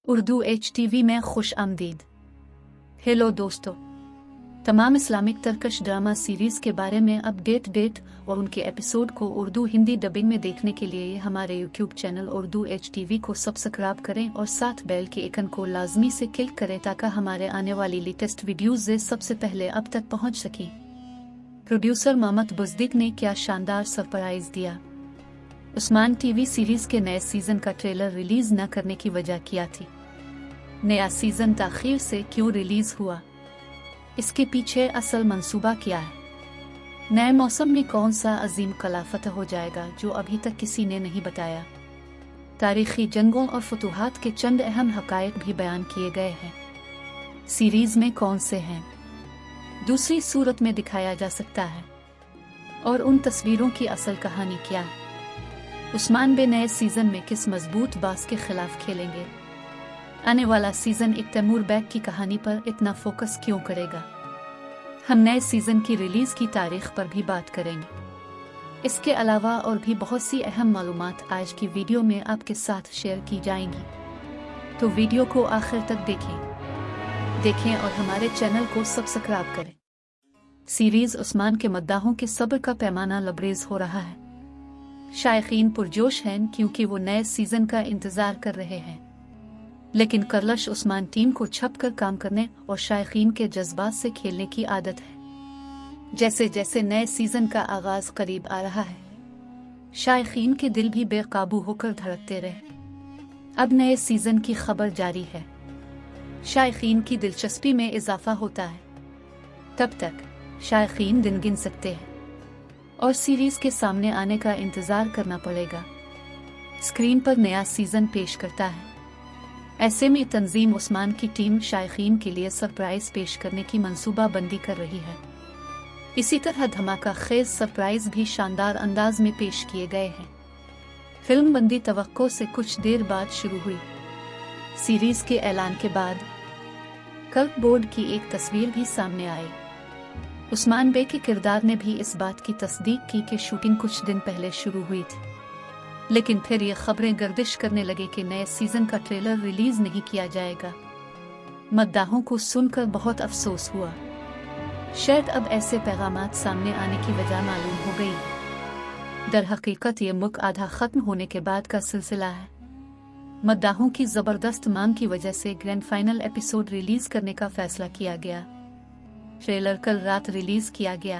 Urdu HTV में खुश आमदीद। हेलो दोस्तों, तमाम इस्लामिक तरकश ड्रामा सीरीज़ के बारे में अपडेट और उनके एपिसोड को उर्दू हिंदी डबिंग में देखने के लिए हमारे यूट्यूब चैनल उर्दू HTV को सब्सक्राइब करें और साथ बेल के आइकन को लाजमी से क्लिक करें ताकि हमारे आने वाली लेटेस्ट वीडियोज़ सबसे पहले अब तक पहुंच सकें। प्रोड्यूसर मोहम्मद बुज़दिक ने क्या शानदार सरप्राइज़ दिया। उस्मान टीवी सीरीज के नए सीजन का ट्रेलर रिलीज न करने की वजह क्या थी? नया सीजन ताखीर से क्यों रिलीज हुआ? इसके पीछे असल मंसूबा क्या है? नए मौसम में कौन सा अजीम कला फतह हो जाएगा जो अभी तक किसी ने नहीं बताया? तारीखी जंगों और फतूहात के चंद अहम हकायक भी बयान किए गए हैं। सीरीज में कौन से हैं दूसरी सूरत में दिखाया जा सकता है और उन तस्वीरों की असल कहानी क्या है? उस्मान बे नए सीजन में किस मजबूत बास के खिलाफ खेलेंगे? आने वाला सीजन एक तैमूर बैग की कहानी पर इतना फोकस क्यों करेगा? हम नए सीजन की रिलीज की तारीख पर भी बात करेंगे। इसके अलावा और भी बहुत सी अहम मालूमात आज की वीडियो में आपके साथ शेयर की जाएंगी, तो वीडियो को आखिर तक देखें और हमारे चैनल को सब्सक्राइब करें। सीरीज उस्मान के मद्दाहों के सब्र का पैमाना लबरेज हो रहा है। शायकीन पुरजोश हैं क्योंकि वो नए सीजन का इंतजार कर रहे हैं, लेकिन करलश उस्मान टीम को छप कर काम करने और शायकीन के जज्बात से खेलने की आदत है। जैसे जैसे नए सीजन का आगाज करीब आ रहा है, शायकीन के दिल भी बेकाबू होकर धड़कते रहे। अब नए सीजन की खबर जारी है, शायकीन की दिलचस्पी में इजाफा होता है। तब तक शायकीन दिन गिन सकते हैं और सीरीज के सामने आने का इंतजार करना पड़ेगा। स्क्रीन पर नया सीजन पेश करता है। ऐसे में तंजीम उस्मान की टीम शायकीन के लिए सरप्राइज पेश करने की मंसूबा बंदी कर रही है। इसी तरह धमाका खेज सरप्राइज भी शानदार अंदाज में पेश किए गए हैं। फिल्म बंदी तवक्को से कुछ देर बाद शुरू हुई। सीरीज के ऐलान के बाद कल्क बोर्ड की एक तस्वीर भी सामने आई। उस्मान बे के किरदार ने भी इस बात की तस्दीक की कि शूटिंग कुछ दिन पहले शुरू हुई थी, लेकिन फिर ये खबरें गर्दिश करने लगे कि नए सीजन का ट्रेलर रिलीज नहीं किया जाएगा। मद्दाहों को सुनकर बहुत अफसोस हुआ। शायद अब ऐसे पैगामात सामने आने की वजह मालूम हो गई। दर हकीकत ये मुल्क आधा खत्म होने के बाद का सिलसिला है। मद्दाहों की जबरदस्त मांग की वजह से ग्रैंड फाइनल एपिसोड रिलीज करने का फैसला किया गया। ट्रेलर कल रात रिलीज किया गया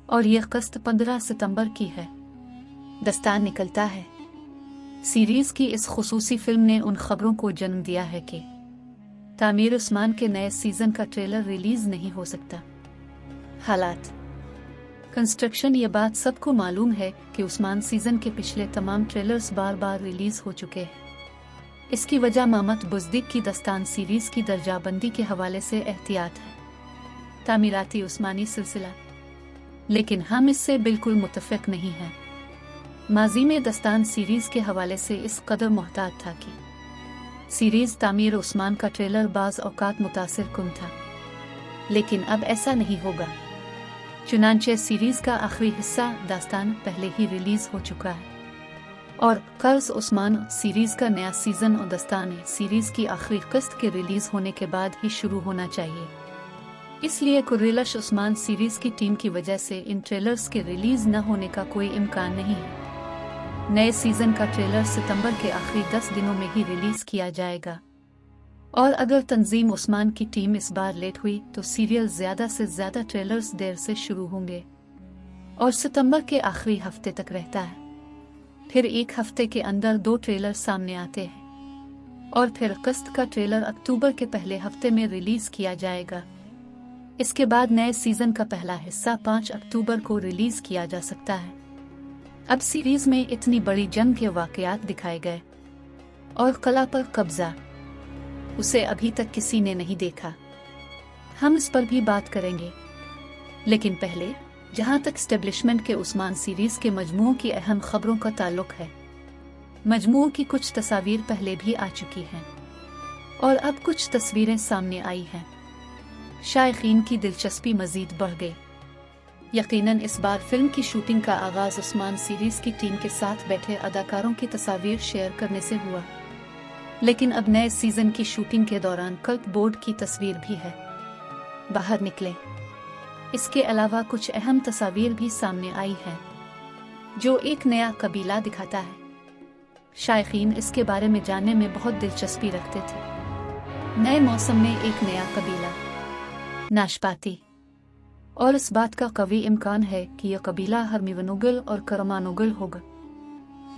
और यह किस्त 15 सितंबर की है। दस्तान निकलता है, सीरीज की इस खुसूसी फिल्म ने उन खबरों को जन्म दिया है कि तामीर उस्मान के नए सीजन का ट्रेलर रिलीज नहीं हो सकता। हालात कंस्ट्रक्शन। ये बात सबको मालूम है कि उस्मान सीजन के पिछले तमाम ट्रेलर्स बार बार रिलीज हो चुके हैं। इसकी वजह मोहम्मद बुज़दिक की दस्तान सीरीज की दर्जाबंदी के हवाले से एहतियात है। तामीराती उस्मानी सिलसिला। लेकिन हम इससे बिल्कुल मुत्तफिक नहीं हैं। माजी में दस्तान सीरीज के हवाले से इस कदर मोहतात था कि सीरीज तामीर उस्मान का ट्रेलर बाज़ औकात मुतासिर कुन था, लेकिन अब ऐसा नहीं होगा। चुनांचे सीरीज का आखिरी हिस्सा दास्तान पहले ही रिलीज हो चुका है और कर्ज उस्मान सीरीज का नया सीजन और दस्तान सीरीज की आखिरी किस्त के रिलीज होने के बाद ही शुरू होना चाहिए। इसलिए कुर्रिलश उस्मान सीरीज की टीम की वजह से इन ट्रेलर्स के रिलीज न होने का कोई इम्कान नहीं है। नए सीजन का ट्रेलर सितंबर के आखिरी 10 दिनों में ही रिलीज किया जाएगा और अगर तंजीम उस्मान की टीम इस बार लेट हुई तो सीरियल ज्यादा से ज्यादा ट्रेलर्स देर से शुरू होंगे और सितंबर के आखिरी हफ्ते तक रहता है। फिर एक हफ्ते के अंदर 2 ट्रेलर सामने आते हैं और फिर किस्त का ट्रेलर अक्टूबर के पहले हफ्ते में रिलीज किया जाएगा। इसके बाद नए सीजन का पहला हिस्सा 5 अक्टूबर को रिलीज किया जा सकता है। अब सीरीज में इतनी बड़ी जंग के वाकयात दिखाए गए और कला पर कब्जा, उसे अभी तक किसी ने नहीं देखा। हम इस पर भी बात करेंगे, लेकिन पहले जहां तक एस्टेब्लिशमेंट के उस्मान सीरीज के मजमूओं की अहम खबरों का ताल्लुक है, मजमूओं की कुछ तस्वीर पहले भी आ चुकी हैं और अब कुछ तस्वीरें सामने आई हैं। शायकीन की दिलचस्पी मजीद बढ़ गई। यकीनन इस बार फिल्म की शूटिंग का आगाज उस्मान सीरीज की टीम के साथ बैठे अदाकारों की तस्वीर शेयर करने से हुआ। लेकिन अब नए सीजन की शूटिंग के दौरान कल्ट बोर्ड की तस्वीर भी है बाहर निकले। इसके अलावा कुछ अहम तस्वीर भी सामने आई है जो एक नया कबीला दिखाता है। शायकीन इसके बारे में जानने में बहुत दिलचस्पी रखते थे। नए मौसम में एक नया कबीला नाशपाती, और इस बात का कवी इम्कान है कि यह कबीला हर्मिवनुगल और करमानुगल होगा।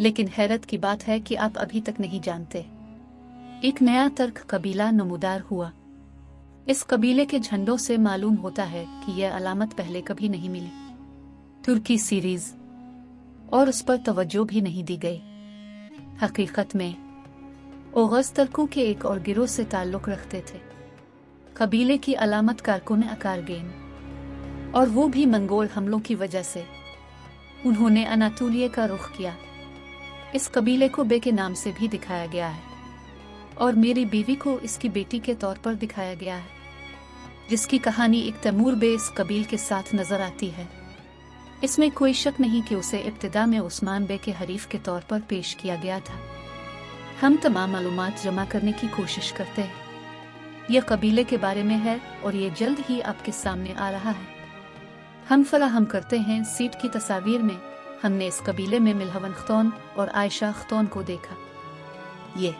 लेकिन हैरत की बात है कि आप अभी तक नहीं जानते। एक नया तर्क कबीला नमूदार हुआ। इस कबीले के झंडों से मालूम होता है कि यह अलामत पहले कभी नहीं मिली। तुर्की सीरीज और उस पर तवज्जो भी नहीं दी गई। हकीकत में ओगस तर्कों के एक और गिरोह से ताल्लुक रखते थे। कबीले की अलामत कारकुन अकारगेन, और वो भी मंगोल हमलों की वजह से उन्होंने अनातोलिया का रुख किया। इस कबीले को बे के नाम से भी दिखाया गया है और मेरी बीवी को इसकी बेटी के तौर पर दिखाया गया है, जिसकी कहानी एक तैमूर बे इस कबील के साथ नजर आती है। इसमें कोई शक नहीं कि उसे इब्तिदा में उस्मान बे के हरीफ के तौर पर पेश किया गया था। हम तमाम मालूमात जमा करने की कोशिश करते हैं। यह कबीले के बारे में है और ये जल्द ही आपके सामने आ रहा है। हम फराहम करते हैं सीट की तस्वीर में हमने इस कबीले में मिलहवन ख्तौन और आयशा ख्तौन को देखा। ये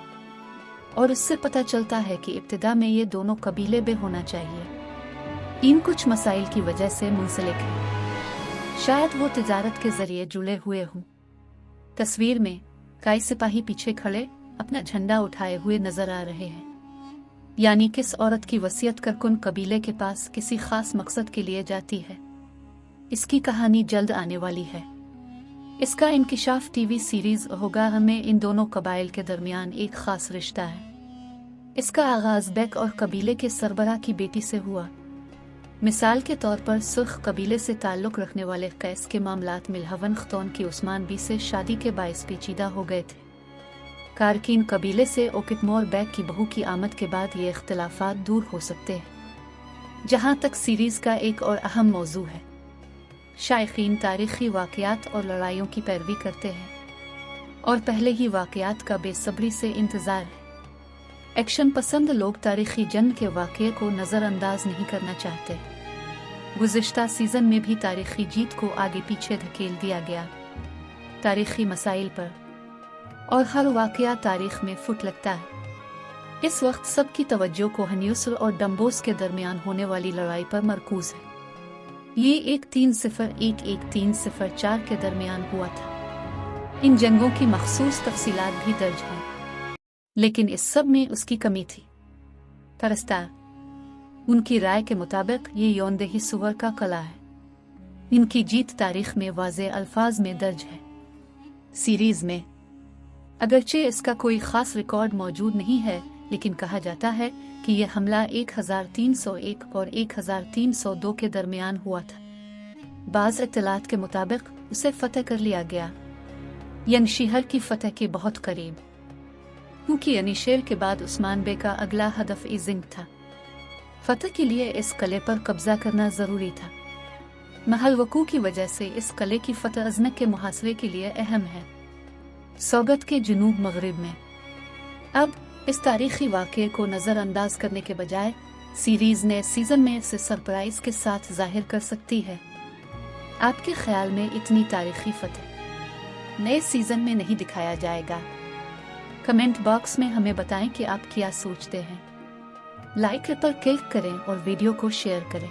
और इससे पता चलता है कि इब्तिदा में ये दोनों कबीले बे होना चाहिए। इन कुछ मसाइल की वजह से मुंसलिक है। शायद वो तिजारत के जरिए जुड़े हुए हों। तस्वीर में कई सिपाही पीछे खड़े अपना झंडा उठाए हुए नजर आ रहे हैं, यानी किस औरत की वसीयत करकुन कबीले के पास किसी खास मकसद के लिए जाती है। इसकी कहानी जल्द आने वाली है। इसका इंकिशाफ टीवी सीरीज होगा। हमें इन दोनों कबाइल के दरमियान एक खास रिश्ता है। इसका आगाज बेक और कबीले के सरबराह की बेटी से हुआ। मिसाल के तौर पर सुर्ख कबीले से ताल्लुक रखने वाले कैस के मामलात मिलहवन ख्तौन की उस्मान बी से शादी के बायस पेचीदा हो गए थे। कारकिन कबीले से ओकितमोर बैक की बहू की आमद के बाद ये इख्तिलाफात दूर हो सकते हैं। जहाँ तक सीरीज का एक और अहम मौजू है, शायकीन तारीखी वाक़यात और लड़ाइयों की पैरवी करते हैं और पहले ही वाक़यात का बेसब्री से इंतज़ार है। एक्शन पसंद लोग तारीखी जंग के वाक़ये को नज़रअंदाज नहीं करना चाहते। गुज़िश्ता सीज़न में भी तारीखी जीत को आगे पीछे धकेल दिया गया तारीखी मसाइल पर, और हर वाक़या तारीख में फुट लगता है। इस वक्त सबकी तवज्जो कोहन्यूसल और डम्बोस के दरमियान होने वाली लड़ाई पर मरकूज है। ये 1301-1304 के दरमियान हुआ था। इन जंगों की मखसूस तफसीलात भी दर्ज हैं, लेकिन इस सब में उसकी कमी थी। परस्तार उनकी राय के मुताबिक ये यौनदेही सुवर का कला है। इनकी जीत तारीख में वाज़े अल्फाज में दर्ज है। सीरीज में अगरचे इसका कोई खास रिकॉर्ड मौजूद नहीं है, लेकिन कहा जाता है कि यह हमला 1301 और 1302 के दरमियान हुआ था। बाज़ इत्तलात के मुताबिक उसे फतह कर लिया गया, यनशीहर की फतह के बहुत करीब, क्योंकि यनीशेर के बाद उस्मान बे का अगला हदफ इजिंग था। फतह के लिए इस किले पर कब्जा करना ज़रूरी था। महल वकू की वजह से इस किले की फतह अजनक के मुहासरे के लिए अहम है, सौगत के जुनूब मगरिब में। अब इस तारीखी वाक़ये को नज़रअंदाज करने के बजाय सीरीज़ ने सीज़न में इसे सरप्राइज के साथ जाहिर कर सकती है। आपके ख्याल में इतनी तारीखी फतह नए सीज़न में नहीं दिखाया जाएगा? कमेंट बॉक्स में हमें बताएं कि आप क्या सोचते हैं। लाइक पर क्लिक करें और वीडियो को शेयर करें।